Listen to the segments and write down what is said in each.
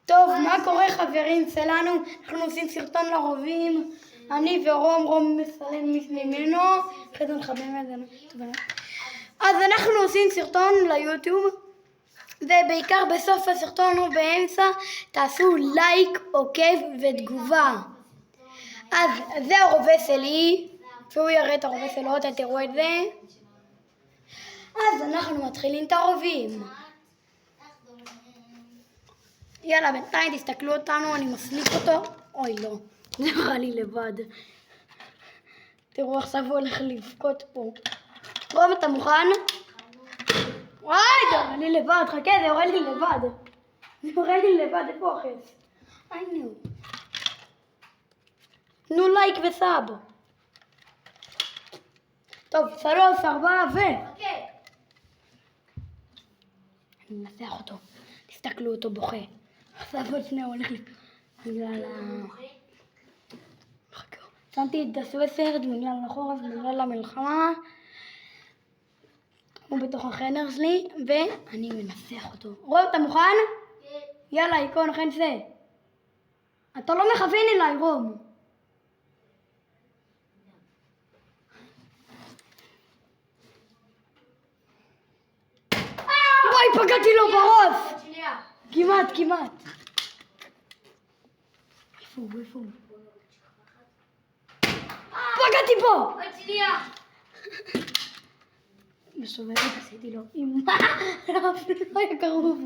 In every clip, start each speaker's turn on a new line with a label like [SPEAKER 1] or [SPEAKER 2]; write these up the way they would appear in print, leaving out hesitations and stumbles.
[SPEAKER 1] טוב, מה קורה חברים שלנו? אנחנו עושים סרטון לרובים. אני ורום מסלם ממנו. אחרי זה נחברים את זה. אז אנחנו עושים סרטון ליוטיוב. ובעיקר בסוף הסרטון ובאמצע תעשו לייק, עוקב ותגובה. אז זה הרובה שלי. שהוא יראה את הרובה שלו, אתם תראו את זה. אז אנחנו מתחילים את הרובים. יאללה, בינתיים תסתכלו אותנו, אני מסליק אותו. אוי לא, זה נראה לי לבד. תראו, עכשיו הוא הולך לבכות פה. רום, אתה מוכן? וואי, זה יורה לי לבד, חכה, זה יורה לי לבד. זה יורה לי לבד, איפה החץ? נו. תנו לייק וסאב. טוב, 3, 4 ו...
[SPEAKER 2] אוקיי.
[SPEAKER 1] אני מנסח אותו. תסתכלו אותו בוכה. עכשיו עוד שני הולך לי. בגלל שמתי את הסווסרד בגלל החורף, בגלל המלחמה. הוא בתוך החדר שלי, ואני מנסח אותו. רוב, אתה מוכן?
[SPEAKER 2] כן.
[SPEAKER 1] יאללה, איקון, חן זה. אתה לא מכוון אליי, רוב. וואי, פגעתי לו בראש! כמעט. איפה הוא? פגעתי פה!
[SPEAKER 2] עוד שנייה.
[SPEAKER 1] מסובבת, עשיתי לו אמא, לא היה קרוב.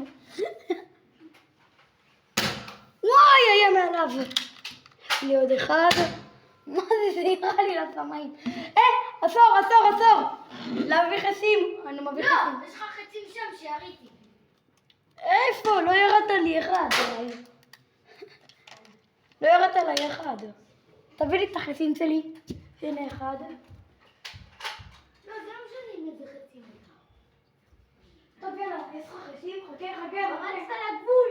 [SPEAKER 1] וואי, היה מעליו. יש לי עוד אחד. מה זה נראה לי לשמיים. עצור. להביא חסים. אני מביא חסים.
[SPEAKER 2] לא, יש לך חצים שם שיריתי.
[SPEAKER 1] איפה? לא ירדת לי אחד. לא ירדת לי אחד. תביא לי את החסים שלי. הנה אחד.
[SPEAKER 2] לא, זה לא משנה אם איזה חצים אותך.
[SPEAKER 1] טוב, יאללה, יש לך חסים? חכה.
[SPEAKER 2] רצת לגבול.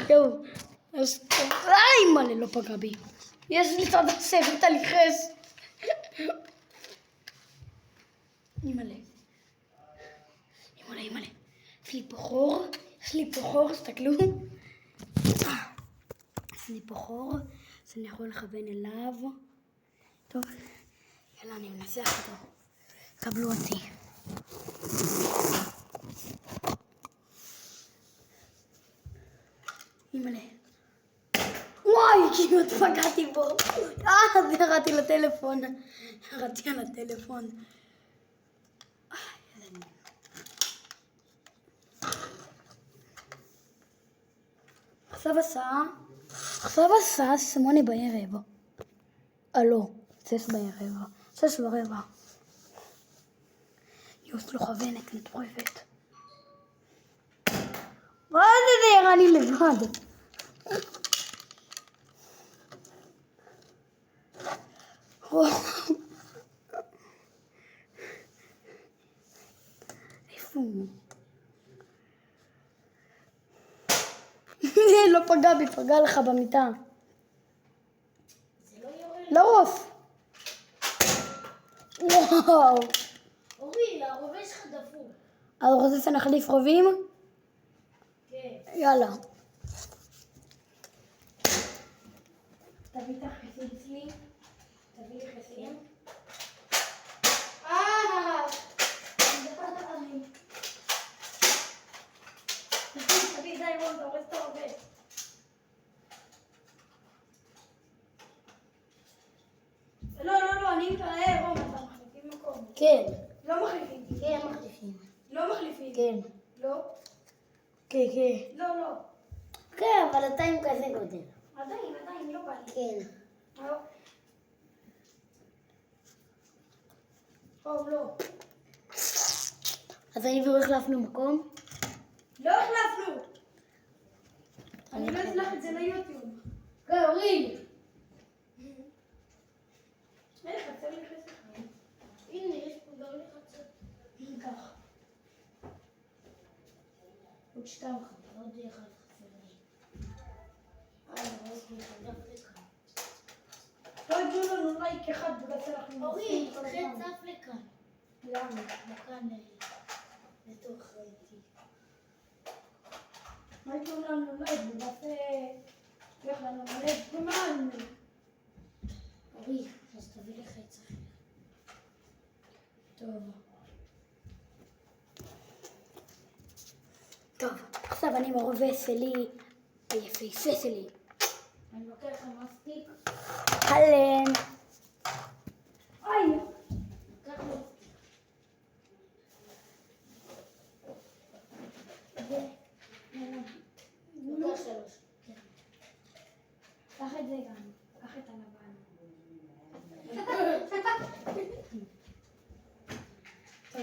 [SPEAKER 1] יואו, אז מלא לא פגע בי. יש לי צד הסבט על חס. אימא'לה. יש לי פה חור, תסתכלו. יש לי פה חור, אז אני יכול לכוון אליו. טוב, יאללה, אני מנסח אותו. קבלו אותי. אימא'לה. וואי, כמעט פגעתי בו. ירדתי לטלפון. עכשיו עשה 8 בערב. לא, 6 בערב. 6:15. יוס לא כוונת מטורפת. מה זה ירה לי לבד? איפה הוא? לא פגע בי, פגע לך במיטה.
[SPEAKER 2] זה לא יורה לי.
[SPEAKER 1] לרוס. וואו.
[SPEAKER 2] אורי, הרובה שלך דפוק.
[SPEAKER 1] אתה רוצה שנחליף רובים?
[SPEAKER 2] כן.
[SPEAKER 1] יאללה. תביא את החסים שלי. תביא לי חסים. תביא די רון, אתה הורס את הרובה. לא, אני מתראה רון, אתה מחליפים מקום.
[SPEAKER 2] כן.
[SPEAKER 1] לא מחליפים.
[SPEAKER 2] כן, מחליפים.
[SPEAKER 1] לא מחליפים.
[SPEAKER 2] כן.
[SPEAKER 1] לא?
[SPEAKER 2] כן.
[SPEAKER 1] לא.
[SPEAKER 2] כן, אבל אתה עם כזה גודל.
[SPEAKER 1] עדיין, לא בא לי.
[SPEAKER 2] כן.
[SPEAKER 1] לא.
[SPEAKER 2] אז אני והחלפנו מקום?
[SPEAKER 1] לא החלפנו! אני לא אשלח את זה ליוטיוב.
[SPEAKER 2] כן, אורי.
[SPEAKER 1] חסר לי חסר.
[SPEAKER 2] הנה, יש פה גם לחצות.
[SPEAKER 1] כך.
[SPEAKER 2] עוד 2 חסר, עוד 1 חסר לי.
[SPEAKER 1] לא הגיעו לנו לייק אחד בגלל שאנחנו
[SPEAKER 2] אורי,
[SPEAKER 1] עושים כל הזמן.
[SPEAKER 2] חצף לכאן.
[SPEAKER 1] למה?
[SPEAKER 2] לכאן, לתוך...
[SPEAKER 1] מה יקרה לנו לב? נעשה... איך לנו לב? כמובן.
[SPEAKER 2] אורי, אז תביא לך את זה.
[SPEAKER 1] טוב, עכשיו אני מרובה שלי, היפהפה שלי.
[SPEAKER 2] אני לוקח לך מסטיק.
[SPEAKER 1] הלן. אוי.
[SPEAKER 2] קח לו. לוקח 3.
[SPEAKER 1] קח את זה גם, קח את הלבן. טוב,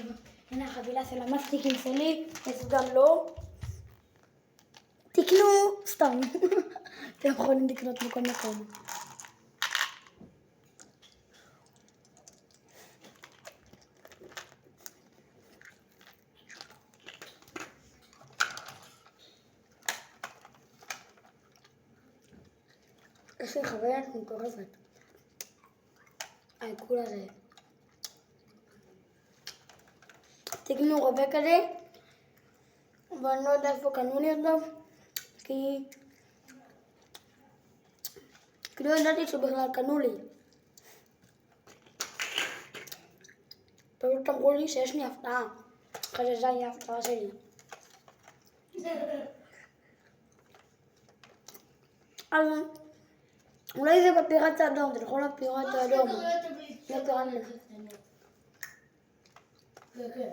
[SPEAKER 1] הנה החבילה של המסטיקים שלי, יש גם לו. תקנו, סתם. אתם יכולים לקנות בכל מקום. יש לי חוויה מטורפת. העיכול הזה. תקנו רובה כזה, ואני לא יודע איפה קנו לי אותו, כי לא ידעתי שבכלל קנו לי. פשוט אמרו לי שיש לי הפתעה, אחרי שזה היה ההפתעה שלי. אז אולי זה בפיראט האדום, תלכו לפיראט האדום. לא קראנו לך.
[SPEAKER 2] כן.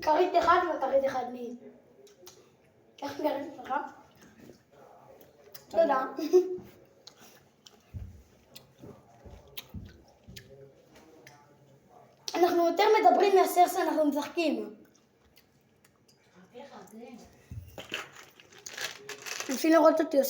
[SPEAKER 1] כרית אחד וכרית אחד מי. איך כרית שלך? תודה. אנחנו יותר מדברים מאשר שאנחנו משחקים. בשביל לראות אותי